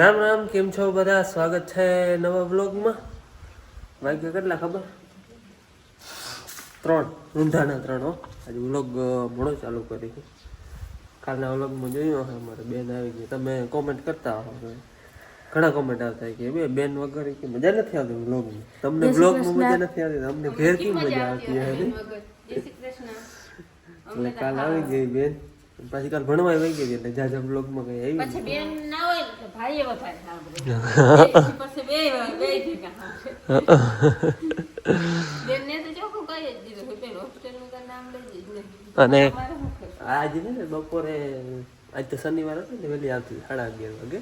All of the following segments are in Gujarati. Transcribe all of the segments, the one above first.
રામ રામ, કેમ છો બધા? સ્વાગત છે નવા વ્લોગમાં. વાગ્યા કેટલા ખબર? 3 ઊંધાના 3 હો. આજે વ્લોગ મોડો ચાલુ કરી. કાલના વ્લોગમાં જોયું હશે અમારે બેન આવી ગઈ. તમે કોમેન્ટ કરતા હો, ઘણા કોમેન્ટ આવતા કે બે બેન વગર કે મજા નથી આવતી વ્લોગમાં. તમને વ્લોગમાં મજા નથી આવતી, અમને ઘેર કેમ મજા આવતી હે? એટલે કાલ આવી ગઈ બેન, પછી કાલ ભણવા વહી ગઈ એટલે જાજા બ્લોગમાં કઈ આવી પછી બેન ના હોય તો ભાઈએ વધારે સાંભળે. પછી બે ભેગા બેન ને તો ચોખ્ખું કહી જ દીધું કે બેન હોસ્ટેલનું કાંઈ નામ લઈ જ નહીં. અને આજ ને બપોરે, આજ તો શનિવાર હતો ને, વહેલી આવતી 11:30 વાગે.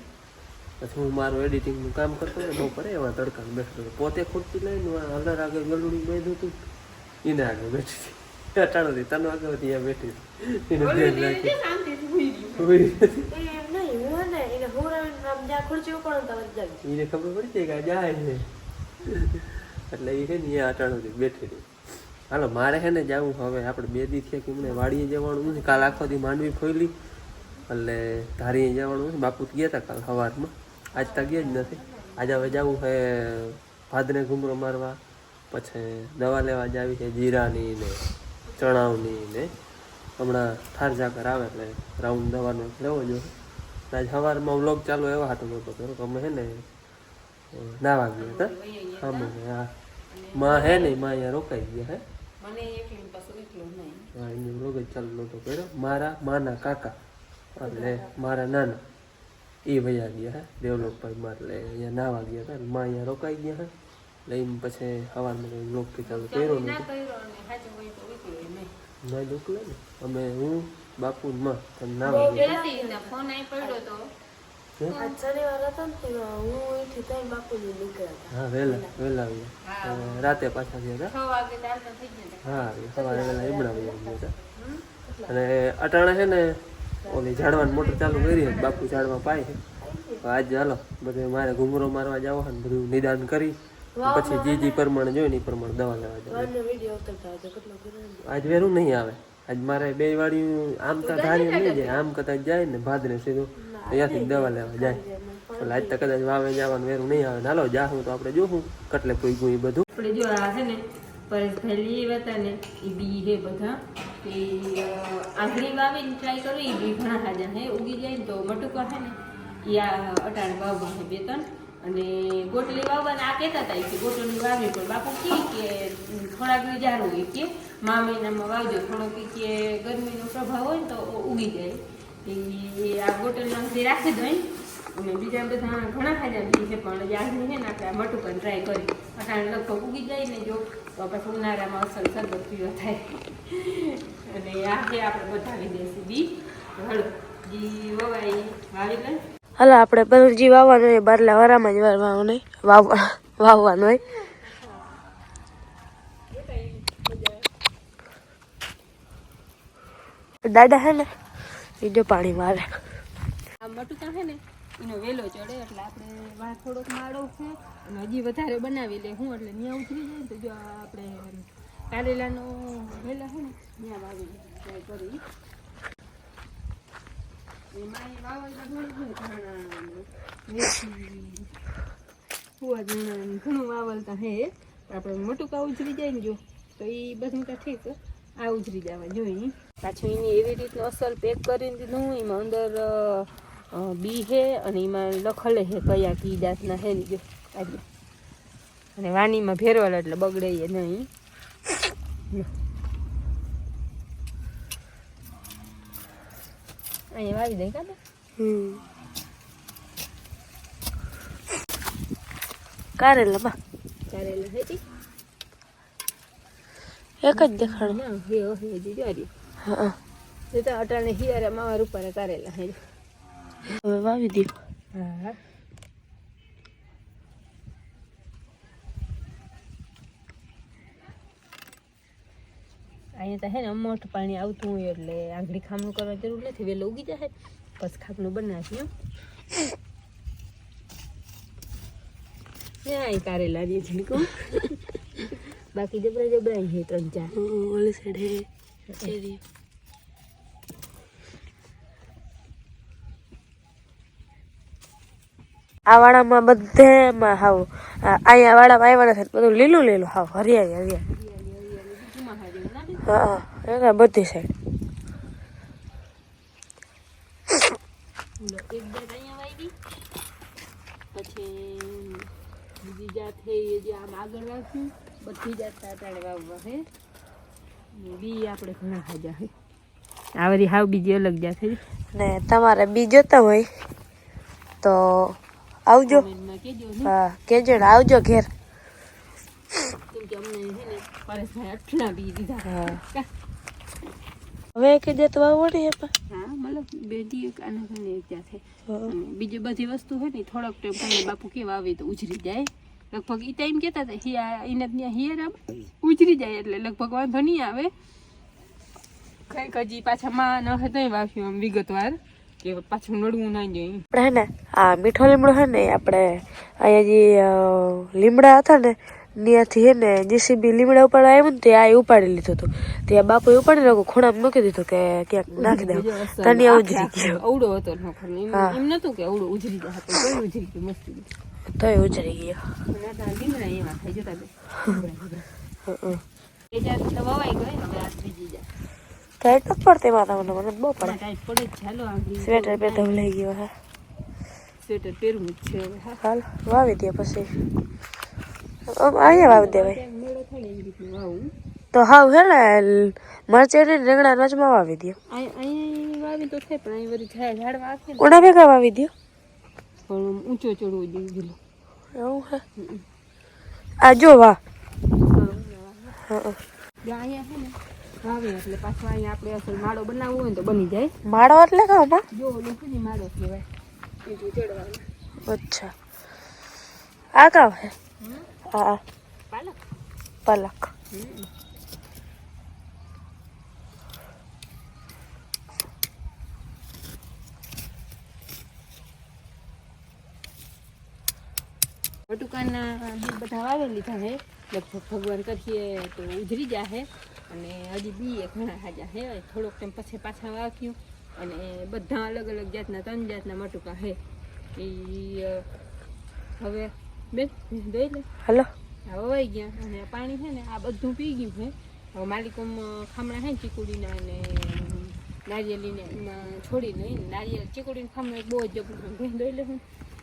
પછી હું મારું એડિટિંગનું કામ કરતો ને બપોરે એવા તડકા બેસતો પોતે ખુરશી લઈને હલર આગળ ગલુડી બેઠું હતું, એને આગળ બેઠી હતી. અટાણો હતી 3 વાગે ત્યાં બેઠી એને બેન રાખી એને ખબર પડી છે કે જાય છે એટલે એ છે ને એ અટાણું બેઠી હતી. હાલો મારે છે ને જવું હવે, આપણે 2 દી થયા કે મને વાડીએ જવાનું નથી. કાલ આખો દી માંડવી ફોયલી એટલે ધારીએ જવાનું છે. બાપુ ગયા હતા કાલ સવારમાં, આજ તો ગયા જ નથી. આજે હવે જવું છે ભાદરે ઘૂમરો મારવા, પછી દવા લેવા જાવી છે જીરાની ને ચણાવની ને હમણાં ઠાર ઝાકર આવે એટલે રાઉન્ડ દવાનો લેવો જોઈએ. આજ સવારમાં વ્લોગ ચાલુ એવા હાટો નહોતો કર્યો કે અમે છે ને નાવા ગયા હતા. હા માં હે ને માં અહીંયા રોકાઈ ગયા હે. હા એનો વ્લોગ જ ચાલુ નહોતો કર્યો. મારા માના કાકા એટલે મારા નાના એ વયા ગયા હે દેવલોકભાઈ માં, એટલે અહીંયા નાવા ગયા હતા. માં અહીંયા રોકાઈ ગયા હે એટલે એમ પછી સવારમાં વ્લોગ ચાલુ કર્યો નથી. ના મોકલે ને અમે હું બાપુ માં તમે ના ફોન આવી પડ્યો તો હા વહેલા આવ્યા રાતે પાછા ગયા હતા. હા સવારે વહેલા એમણા ગયા હતા. અને અટાણે છે ને ઓલી ઝાડવાની મોટર ચાલુ કરી છે, બાપુ ઝાડમાં પાય છે. આજે હાલો બધે મારે ઘૂમરો મારવા જાવ ને બધું નિદાન કરી પછી જે પ્રમાણે જોઈ ને એ પ્રમાણે દવા લેવા જાવ. આજ વેરું નહીં આવે. આજ મારે 2 વાળી આમ તો ધારી નહીં જાય, આમ કદાચ જાય ને ભાદરે સીધું ત્યાંથી દવા લેવા જાય. એટલે આજ તો કદાચ વાવે જવાનું વેરું નહીં આવે. હાલો જાશું તો આપણે જોશું કેટલે પૂગ્યું એ બધું. આપણે જો આ છે ને પરેશભાઈ લઈ હતા ને એ બી છે બધા એ આંગળી વાવીને ટ્રાય કરું. એ બી ઘણા હાજા હે ઉગી જાય ને તો મટુકા છે ને એ આ અટાણે વાવવા છે 2-3. અને ગોટલી વાવવાને આ કહેતા હતા કે ગોટલી વાવી પણ બાપુ કે થોડાક વિચારવું કે મા મહિનામાં વાવજો, થોડોક કે ગરમીનો પ્રભાવ હોય ને તો ઉગી જાય. એ આ ગોટલીમાં બધી રાખી દો. અને બીજા બધા ઘણા ખાજા બી છે પણ યાદની છે ને આપણે આ મટુકન ટ્રાય કરી અટાણે લગભગ ઉગી જાય ને જો તો પછી ઉનાળામાં અસર સરબત પીવા થાય. અને આ છે આપણે બતાવી દઈશું બી હળો જી વવાઈ વાવી લે. હાલો આપણે બરજી વાવવાનું હોય, બારલા વારામાં જ વાવવાનું હોય, વાવવાનું હોય. દાદા હે ને એ જો પાણી મારે. આ મટુકા છે ને એનો વેલો ચડે એટલે આપણે વાર થોડોક માળો છે અને હજી વધારે બનાવી લે હું એટલે ત્યાં ઉતરી જાય તો જો આપણે કારેલાનો વેલા છે ને ત્યાં વાવી કરી એમાં ઘણું વાવલતા હે. આપણે મટુકા ઉજરી જાય ને જો તો એ બધું તો ઠીક આ ઉજરી જવા જોઈએ. પાછું એની એવી રીતનું અસલ પેક કરીને દીધું. એમાં અંદર બી હે અને એમાં લખલે હે કયા કી જાતના હે ને જો આજે. અને વાનીમાં ફેરવાલ એટલે બગડે નહીં. અહીંયા વાવી દઈ કાને. કારેલા બા કારેલા હે એક જ દેખાડ ના હે જોરી. હા એ તો અટાણે હિયારા માવા રૂપારે કારેલા હે. હવે વાવી દે. હા અહીંયા તો હે ને અમોઠ પાણી આવતું હોય એટલે આંગળી ખામણું કરવા જરૂર નથી. વહેલો ઉગી જાય પછી ખાપનું બનાવ્યું. ત્યાં કારેલા દે છે બાકી જબરા હે 3-4 ઓલી સાઈડ હે ચેરી. આ વાડામાં બધેમાં હાવ અહીંયા વાડામાં આવ્યા નથી બધું લીલું લીલું હાવ હરિયાળી હરિયાળી હા એના બધી સાઈડ એક જાત અહીંયા વાવી પછી બીજી જાત છે એ જે આમ આગળ રાખ્યું બધી જાત તાટાડે વાવવા હે બી આપણે ઘણા ખાજા હે આ બધી હાવ બીજી અલગ જાત છે ને તમારે બી જોતા હોય તો આવજો હા કેજો ને આવજો ઘેર કેમ કે અમને છે ને પરેશભાઈ આટલા બી દીધા હા હવે કે જે તો વાવડી હે પા હા મતલબ બેટી એક આના ઘણી એક જાત છે અને બીજી બધી વસ્તુ હોય ને થોડોક ટાઈમ કરીને બાપુ કેવા આવે તો ઉજરી જાય લગભગ એ ટાઈમ કહેતા હતા હિયા એને ત્યાં હિયર આમ ઉજરી જાય એટલે લગભગ વાંધો નહીં આવે કંઈક હજી પાછા માં ન હે તોય વાવ્યું આમ વિગતવાર કે પાછું નડવું ના જોઈએ આપણે હે ને આ મીઠો લીમડો હે ને આપણે અહીંયા જે લીમડા હતા ને ત્યાંથી હે ને જેસીબી લીમડા ઉપર આવ્યું ને ત્યાં ઉપાડી લીધું હતું ત્યાં બાપુએ ઉપાડી નાખો ખૂણામાં મૂકી દીધું કે ક્યાંક નાખી દેવું તને ઉજરી ગયો અવડો હતો એમ નતું કે અવડો ઉજરી જાય તો કોઈ ઉજરી ગયું મસ્તી તોય ઉજરી ગયો લીમડા એવા થાય જતા બે એ જાત તો વવાઈ ગઈ હવે આ ત્રીજી જાત ટાઈટ નથી પડતી માતા મને મને બહુ પડે ટાઈટ પડે જ ચાલો આંગળી સ્વેટર પહેરતો લઈ ગયો હા સ્વેટર પહેરવું જ છે હવે હા હાલ વાવી દે પછી અહીંયા વાવી દેવાય મેળો થાય ને એવી રીતનું વાવું તો હાવ હે ને મરચેરી રીંગણા નચમાં વાવી દો અહીં વાવી તો થાય પણ અહીં બધી ઝાડવા આખે ને ઉણા ભેગા વાવી દો પણ ઊંચો ચડવો જોઈએ ગીલો એવું હે આ જો વાહ અહીંયા છે ને વાવે એટલે પાછો અહીંયા આપણે અસલ માળો બનાવવો હોય ને તો બની જાય માળો એટલે કામાં જો ઓલું છે ને માળો કહેવાય એટલું ચડવાનું અચ્છા આ કામ હે હા પાલક પાલક બટુકાના બી બધા વાવી લીધા છે લગભગ ભગવાન કરીએ તો ઉજરી જાહે અને હજી બી ઘણા હાજા છે થોડોક ટાઈમ પછી પાછા વાવ્યું અને બધા અલગ અલગ જાતના 3 જાતના મટુકા છે એ હવે બેન દઈ લે હલો હા વવાઈ ગયા અને પાણી છે ને આ બધું પી ગયું છે હવે માલિકોમાં ખામણા છે ને ચીકુડીના અને નારિયેલીને એમાં છોડીને નારિયેળ ચીકુડીને ખામણા બહુ જ જબરદસ્ત ભેં દઈ લે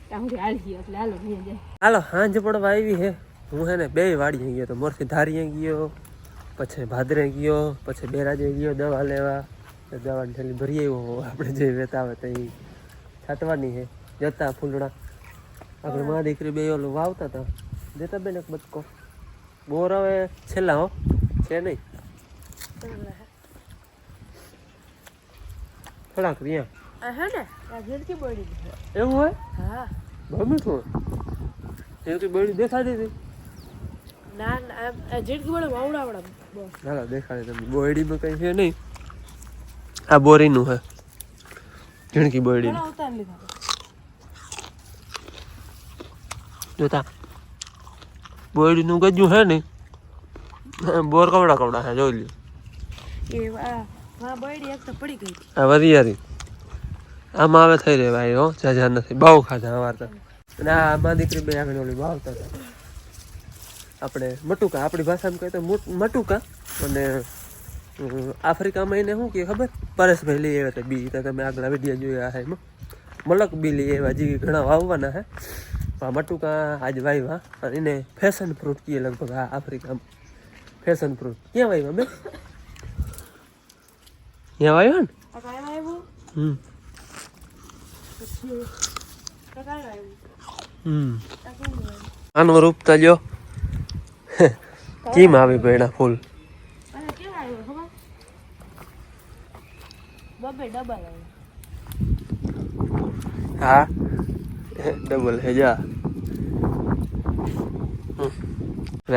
ત્યાં હું હાલી ગયો એટલે હાલો ભેં જાય હાલો હાંજ પડવા આવી હે હું હે ને બે વાડીએ ગયો તો મોરથી ધારીએ ગયો પછી ભાદરે ગયો પછી બેરાજે ગયો દવા લેવા દવાની થેલી ભરી આવ્યો આપણે જે વેતા આવે તો એ છાંટવાની છે જતા ફૂલડા આપણે મા દીકરી બે ઓલું વાવતા હતા દેતા બેન એક બચકો બોર હવે છેલ્લા હો છે નહીં થોડાક રહ્યા હે ને આ ઝીણકી બોડી એવું હોય હા બહુ મીઠું એવું બળી દેખાડી હતી ના ના ઝીણકી બોડી વાવડાવડા બસ ના દેખાડે તમને બોયડીમાં કઈ છે નહીં આ બોરીનું હે ઝીણકી બોયડી ઉતાર લીધા જોતા બોયડીનું ગજ્જું હે ને બોર કવડા કવડા હે જોઈ લ્યો એ વાહ બોડી એક તો પડી ગઈ આ વરિયારી આમાં આવે થઈ રહે ભાઈ હો જાજા નથી બહુ ખાધા વારતા અને આ આમાં દીકરી બે આગળ ઓલી વાવતા હતા આપણે મટુકા આપણી ભાષામાં કહીએ તો મટુકા અને આફ્રિકામાં એને શું કહે ખબર પરેશભાઈ લઈ આવ્યા હતા બી તો તમે આગળ વિડીયો જોયા હે એમાં મલક બી લઈ આવ્યા જે ઘણા વાવવાના હે મટુકા આજ વાવ્યા અને એને ફેશન ફ્રૂટ કહીએ લગભગ આ આફ્રિકામાં ફેશન ફ્રૂટ ક્યાં વાવ્યા બે ત્યાં વાવ્યા ને આનું રૂપ તો લ્યો કેમ આવી પડ્યા ફૂલ હા ડબલ હે જા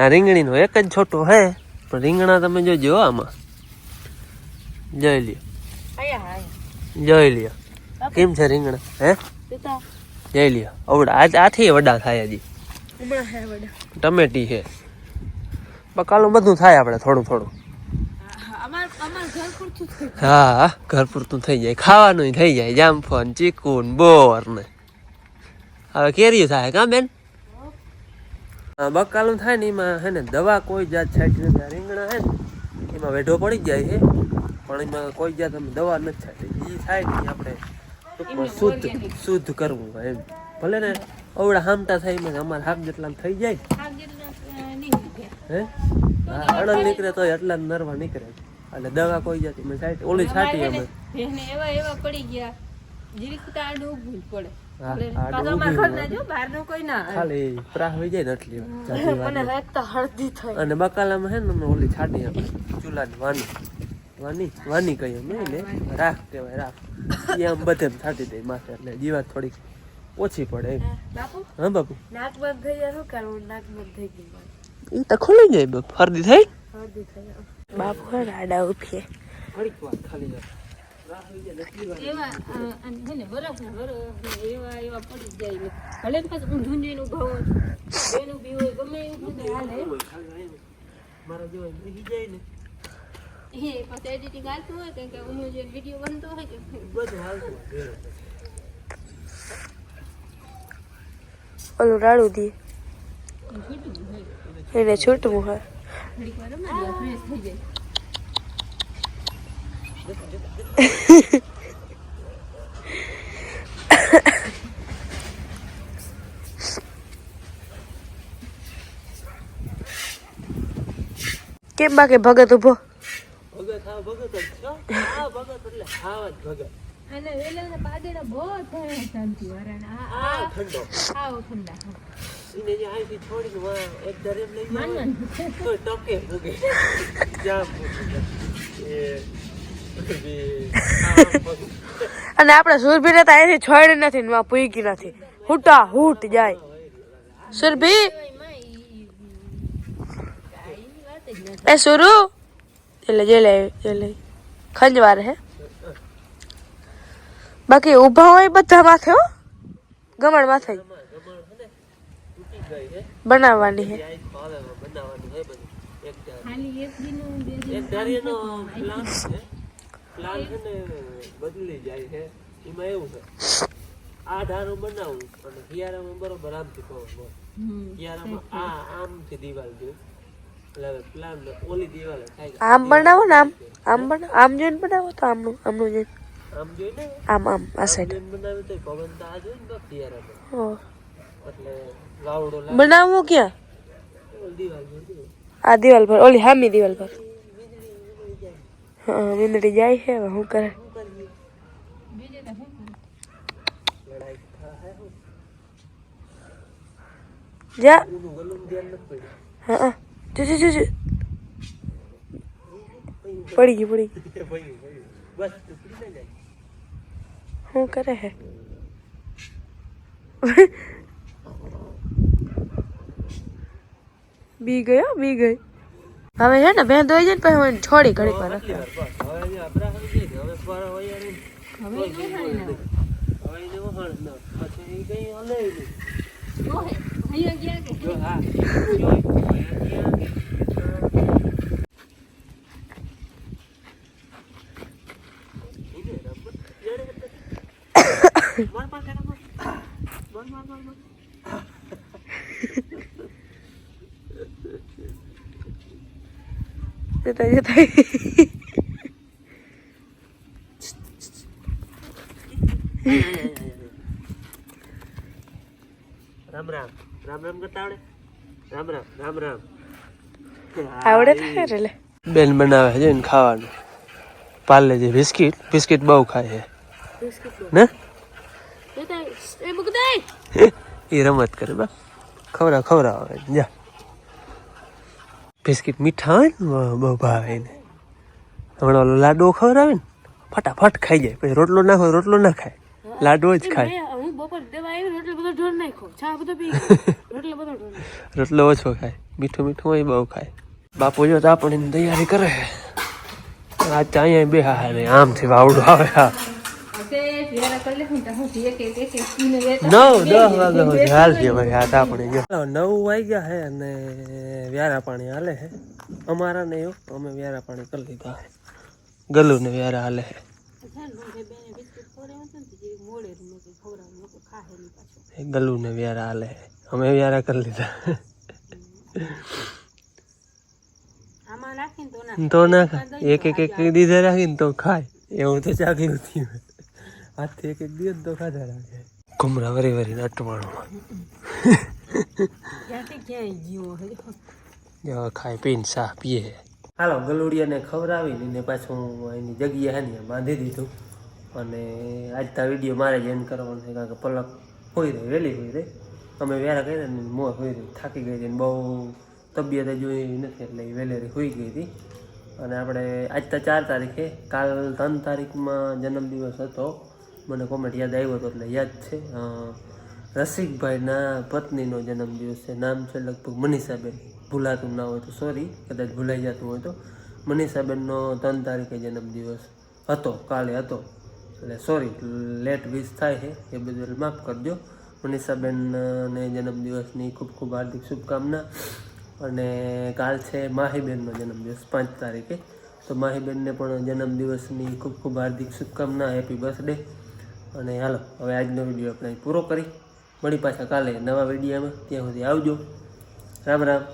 રીંગણીનો એક જ છોટો હે પણ રીંગણા તમે જોજો આમાં જોઈ લ્યો જોઈ લ્યો કેમ છે રીંગણા હે જોઈ લ્યો અવડા આથી વડા થાય હજી ટમેટી છે બકાલું બધું થાય આપણે થોડું થોડું હા ઘર પૂરતું થઈ જાય ખાવાનું થઈ જાય જામફળ ચીકુ બોર ને હવે કેરી થાય કા બેન બકાલું થાય ને એમાં હે ને દવા કોઈ જાત છાંટી નથી આ રીંગણા હે ને એમાં વેઢો પડી જાય છે પણ એમાં કોઈ જાત અમે દવા નથી છાંટી એ થાય ને આપણે ટૂંકમાં શુદ્ધ કરવું એમ ભલે ને અવડા હામટા થાય એમાં અમારે હાક જેટલા થઈ જાય હે અડલ નીકળે તો એટલા નરવા નીકળે એટલે દવા કોઈ જાત એમાં છાંટી ઓલી છાંટી અમે એવા પડી ગયા જીરીક તાડું ભૂલ પડે ખાલી પ્રાહ હોય જાય ને એટલી હળદી થઈ અને બકાલામાં હે ને ઓલી છાટી આપણે ચૂલાની વાની કહીએ નહીં ને રાખ કહેવાય રાખ એ આમ બધે છાટી દે માથે એટલે જીવાત થોડીક ઓછી પડે એમ હા બાપુ નાક બંધ થઈ જાય શું કરવું નાક બંધ થઈ ગયું એ તો ખોલી જાય બાપુ હરદી થઈ બાપુ હે ને આડા ઉઠીએ થોડીક વાર ખાલી જાય એવા અને બરફ એવા પડી જાય ભલે પાછું ઊંધું જઈને ઉભા હોય એનું બી હોય ગમે એવું હાલે મારા જેવા રહી જાય ને એ પછી એડિટિંગ હાલતું હોય કે ઊંધું જઈને વિડીયો બનતો હોય કે બધું હાલતું ઓલું રાડું દી એને છૂટવું હોય થોડીક વાર ફ્રેશ થઈ જાય કેમ બાકી ભગત ઉભો ભગત જ છો આ ભગત એટલે હાવ જ ભગત અને વેલા પાદેડા બહુ થાય શાંતિ વાળા આ ઠંડો આવ ઠંડા એને જે અહીંથી છોડીને વા એક દરેમ લઈ માનવાનું તો ટકે ભગે જામ એ અને આપણે સુરભી તો અહીંથી છોડી નથી ને પૂગી નથી હુટા હુટ જાય સુરભી એ સુરુ એટલે ખંજવાર હે બાકી ઊભા હોય બધા માથે હો ગમણ માથે બનાવવાની હે ખાલી એક દિનનું એક ધારીનો પ્લાન છે પ્લાન છે ને બદલી જાય છે એમાં એવું છે આ ધારું બનાવું અને કિયારામાં બરોબર આમથી પવન કિયારામાં આ આમથી દિવાલ દઉં એટલે પ્લાન ઓલી દિવાલ થાય આમ બનાવો ને આમ બનાવો આમ જોઈને બનાવો તો આમનું જોઈને આમ જોઈને આમ આ સાઈડ બનાવે તો પવન તો આ જોઈને તો કિયારામાં હો એટલે વાવડો બનાવવું ક્યાં દિવાલ જોઈ આ દિવાલ પર ઓલી હામી દિવાલ પર હા મીંદડી જાય છે હવે શું કરે જા હા જો પડી ગઈ બસ શું કરે હે બી ગઈ હવે છે ને ભેં ધોઈ જાય ને પછી હું છોડી ઘડીક વાર રાખી જતા રામ રામ કરતા આવડે રામ આવડે થાય રે બેન બનાવે છે ને ખાવાનું પાર્લેજી બિસ્કિટ બહુ ખાય છે ને એ રમત કરે બા ખવડાવે જા બિસ્કિટ મીઠા હોય ને બહુ ભાવે એને હમણાં ઓલો લાડવો ખવડાવે ને ફટાફટ ખાઈ જાય પછી રોટલો ના ખાય લાડવો જ ખાય હું બપોર દેવા આવી રોટલો બધો ઢોર નાખો ચા બધો પી રોટલો ઓછો ખાય મીઠું હોય બહુ ખાય બાપુ જો તો આપણે તૈયારી કરે આ અહીંયા બે હા રે આમથી વાવડું આવે હા 9-10 વાગે હાલ છે ભાઈ હાથ આપણે 9 વાગ્યા હે અને વ્યારા પાણી હાલે હે અમારા ને અમે વ્યારા પાણી કરી લીધા હે ગલુ ને વ્યારા હાલે હે ખાહેલી પાછું એ ગલુને વ્યારા હાલે અમે વ્યારા કરી લીધા આમાં નાખીને તો તો ના ખાય એક દીધે રાખીને તો ખાય એવું તો ચાકી નથી હાથથી એક દીધે તો ખાધા રાખે ઘુમરા વરી વરીને અટવાણું ક્યાંથી ક્યાંય ગયો હવે ખાઈ પીને ચા પીએ હાલો ગલુડિયાને ખવડાવીને ને પાછું એની જગ્યા હે ને બાંધી દીધું અને આજ તો વિડીયો મારે જ એન્ડ કરવાનો છે કારણ કે પલક હોઈ રહી વહેલી હોઈ રહી અમે વ્યારા કરી ને મોર હોઈ રહી થાકી ગઈ હતી ને બહુ તબિયત જોઈ નથી એટલે એ વહેલેરી હોઈ ગઈ હતી અને આપણે આજ તો 4 તારીખે કાલ 3 તારીખમાં જન્મદિવસ હતો મને કોમેન્ટ યાદ આવ્યો હતો એટલે યાદ છે રસિકભાઈના પત્નીનો જન્મદિવસ છે નામ છે લગભગ મનીષાબેન ભૂલાતું ના હોય તો સોરી કદાચ ભૂલાઈ જતું હોય તો મનીષાબેનનો 3 તારીખે જન્મદિવસ હતો કાલે હતો એટલે સોરી લેટ વિશ થાય છે એ બદલ માફ કરજો મનીષાબેનને જન્મદિવસની ખૂબ ખૂબ હાર્દિક શુભકામના અને કાલ છે માહીબેનનો જન્મદિવસ 5 તારીખે તો માહીબેનને પણ જન્મદિવસની ખૂબ ખૂબ હાર્દિક શુભકામના હેપી બર્થડે અને હાલો હવે આજનો વિડીયો આપણે પૂરો કરી મળી પાછા કાલે નવા વિડીયોમાં ત્યાં સુધી આવજો રામ રામ